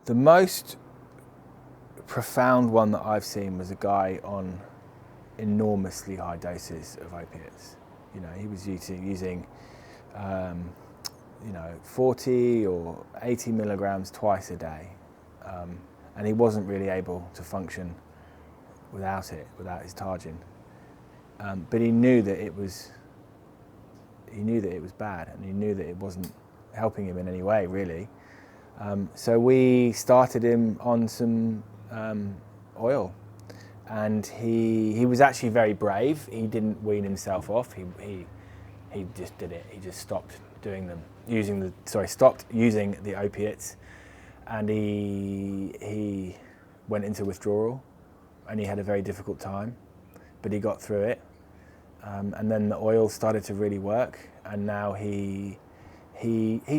The most profound one that I've seen was a guy on enormously high doses of opiates. You know, he was using 40 or 80 milligrams twice a day, and he wasn't really able to function without his Targin. But he knew that it was bad, and he knew that it wasn't helping him in any way, really. So we started him on some oil, and he was actually very brave. He didn't wean himself off. He just did it. He just stopped stopped using the opiates, and he went into withdrawal, and he had a very difficult time, but he got through it. And then the oil started to really work, and now he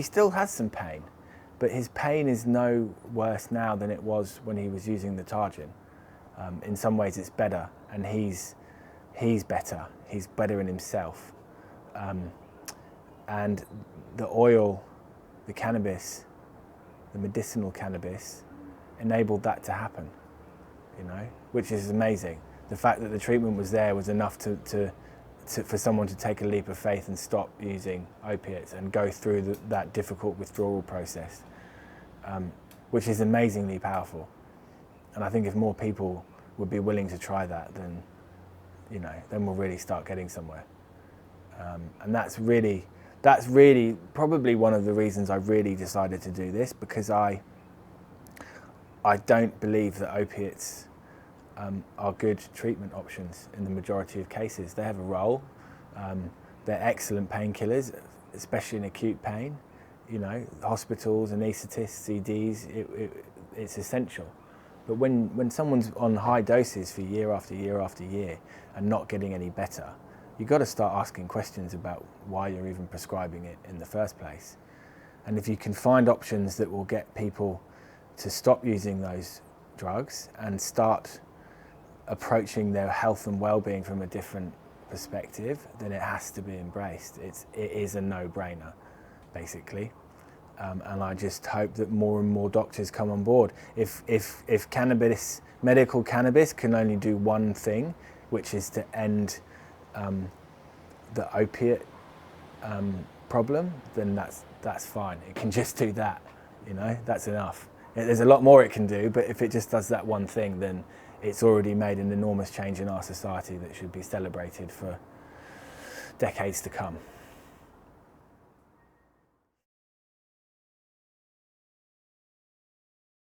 still has some pain, but his pain is no worse now than it was when he was using the Targin. In some ways it's better, and he's better. He's better in himself. And the oil, the cannabis, the medicinal cannabis, enabled that to happen, you know, which is amazing. The fact that the treatment was there was enough for someone to take a leap of faith and stop using opiates and go through that difficult withdrawal process, which is amazingly powerful. And I think if more people would be willing to try that, then we'll really start getting somewhere. And that's really probably one of the reasons I really decided to do this, because I don't believe that opiates are good treatment options in the majority of cases. They have a role. They're excellent painkillers, especially in acute pain. You know, hospitals, anaesthetists, CDs, it's essential. But when someone's on high doses for year after year after year and not getting any better, you've got to start asking questions about why you're even prescribing it in the first place. And if you can find options that will get people to stop using those drugs and start approaching their health and well-being from a different perspective, then it has to be embraced. It is a no-brainer, basically. And I just hope that more and more doctors come on board. If cannabis, medical cannabis, can only do one thing, which is to end the opiate problem, then that's fine. It can just do that, you know, that's enough. There's a lot more it can do, but if it just does that one thing, then it's already made an enormous change in our society that should be celebrated for decades to come.